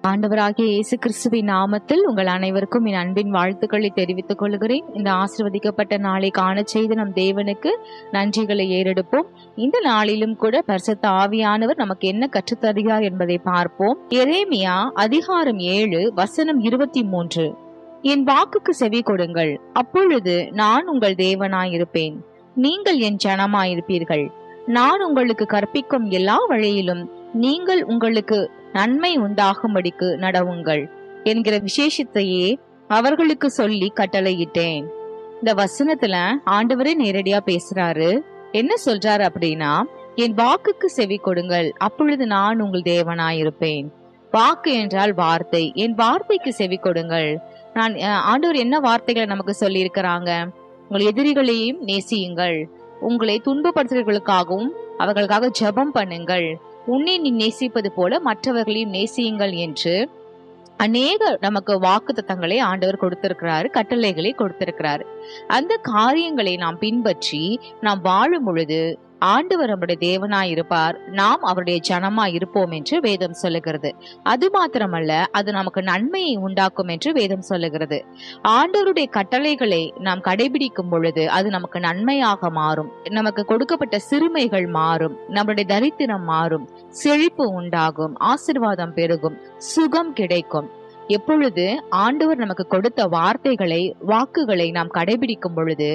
ஆண்டவராகிய இயேசு கிறிஸ்துவின் நாமத்தில் உங்கள் அனைவருக்கும் என் அன்பின் வாழ்த்துக்களை தெரிவித்துக் கொள்கிறேன். இந்த ஆசீர்வதிக்கப்பட்ட நாளை காண செய்து நம் தேவனுக்கு நன்றிகளை ஏறெடுப்போம். இந்த நாளிலும் கூட பரிசுத்த ஆவியானவர் நமக்கு என்ன கற்றுத்தருகிறார் என்பதை பார்ப்போம். எரேமியா அதிகாரம் 7 வசனம் 23. என் வாக்குக்கு செவி கொடுங்கள், அப்பொழுது நான் உங்கள் தேவனாயிருப்பேன், நீங்கள் என் ஜனமாயிருப்பீர்கள். நான் உங்களுக்கு கற்பிக்கும் எல்லா வழியிலும் நீங்கள் உங்களுக்கு நன்மை உண்டாகும்படிக்கு நடவுங்கள் என்கிற விசேஷத்தையே அவர்களுக்கு சொல்லி கட்டளையிட்டேன். இந்த வசனத்துல ஆண்டவரே நேரடியா பேசுறாரு. என்ன சொல்றாரு அப்படின்னா, என் வாக்குக்கு செவி கொடுங்கள், அப்பொழுது நான் உங்கள் தேவனாயிருப்பேன். வாக்கு என்றால் வார்த்தை. என் வார்த்தைக்கு செவி கொடுங்கள். ஆண்டவர் என்ன வார்த்தைகளை நமக்கு சொல்லி இருக்கிறாங்க? உங்கள் எதிரிகளையும் நேசியுங்கள், உங்களை துன்பப்படுத்துவர்களுக்காகவும் அவர்களுக்காக ஜெபம் பண்ணுங்கள், உன்னை நீ நேசிப்பது போல மற்றவர்களையும் நேசியுங்கள் என்று அநேக நமக்கு வாக்கு தத்தங்களை ஆண்டவர் கொடுத்திருக்கிறாரு, கட்டளைகளை கொடுத்திருக்கிறாரு. அந்த காரியங்களை நாம் பின்பற்றி நாம் வாழும் பொழுது ஆண்டவர் நம்முடைய தேவனாய் இருப்பார், நாம் அவருடைய ஜனமாய் இருப்போம் என்று வேதம் சொல்லுகிறது. அது மாத்திரமல்ல, அது நமக்கு நன்மையை உண்டாக்கும் என்று வேதம் சொல்லுகிறது. ஆண்டவருடைய கட்டளைகளை நாம் கடைபிடிக்கும் பொழுது அது நமக்கு நன்மையாக மாறும். நமக்கு கொடுக்கப்பட்ட சிறுமைகள் மாறும், நம்முடைய தரித்திரம் மாறும், செழிப்பு உண்டாகும், ஆசீர்வாதம் பெருகும், சுகம் கிடைக்கும். எப்பொழுது ஆண்டவர் நமக்கு கொடுத்த வார்த்தைகளை வாக்குகளை நாம் கடைபிடிக்கும் பொழுது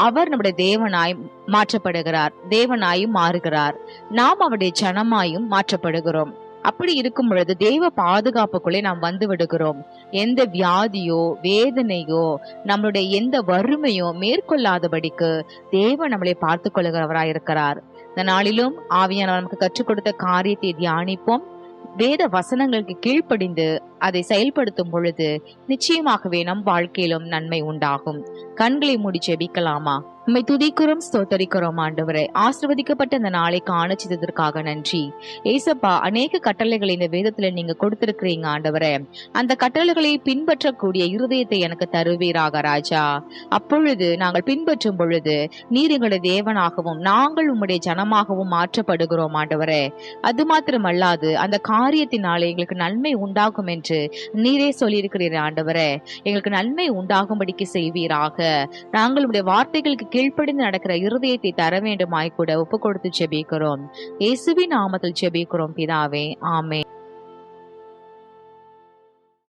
அவர் நம்முடைய தேவனாய் மாற்றப்படுகிறார், தேவனாயும் மாறுகிறார், நாம் அவருடைய ஜனமாயும் மாற்றப்படுகிறோம். அப்படி இருக்கும் பொழுது தேவ பாதுகாப்புக்குள்ளே நாம் வந்து விடுகிறோம். எந்த வியாதியோ வேதனையோ நம்மளுடைய எந்த வறுமையோ மேற்கொள்ளாதபடிக்கு தேவன் நம்மளை பார்த்து கொள்கிறவராயிருக்கிறார். இந்த நாளிலும் ஆவியானவர் நமக்கு கற்றுக் கொடுத்த காரியத்தை தியானிப்போம். வேத வசனங்களுக்கு கீழ்ப்படிந்து அதை செயல்படுத்தும் பொழுது நிச்சயமாகவே நம் வாழ்க்கையிலும் நன்மை உண்டாகும். கண்களை மூடி ஜெபிக்கலாமா? உம்மை துதிக்கிறோம், ஸ்தோத்தரிக்கிறோம் ஆண்டவரே. ஆசீர்வதிக்கப்பட்ட இந்த நாளை காண செய்ததற்காக நன்றி ஏசப்பா. அநேக கட்டளைகளை இந்த வேதத்துல நீங்க கொடுத்திருக்கிறீங்க ஆண்டவரே. அந்த கட்டளைகளை பின்பற்றக்கூடிய இருதயத்தை எனக்கு தருவீராக ராஜா. அப்பொழுது நாங்கள் பின்பற்றும் பொழுது நீர் எங்களுடைய தேவனாகவும் நாங்கள் உம்முடைய ஜனமாகவும் மாற்றப்படுகிறோம் ஆண்டவரே. அது மாத்திரமல்லாது அந்த காரியத்தினாலே எங்களுக்கு நன்மை உண்டாகும் என்று நீரே சொல்லியிருக்கிறீர் ஆண்டவரே. எங்களுக்கு நன்மை உண்டாகும்படிக்கு செய்வீராக. நாங்கள் உடைய வார்த்தைகளுக்கு கீழ்ப்படிந்து நடக்கிற இருதயத்தை தர வேண்டுமாய் கூட ஒப்பு கொடுத்து ஜெபிக்கிறோம். இயேசுவின் நாமத்தில் ஜெபிக்கிறோம் பிதாவே, ஆமென்.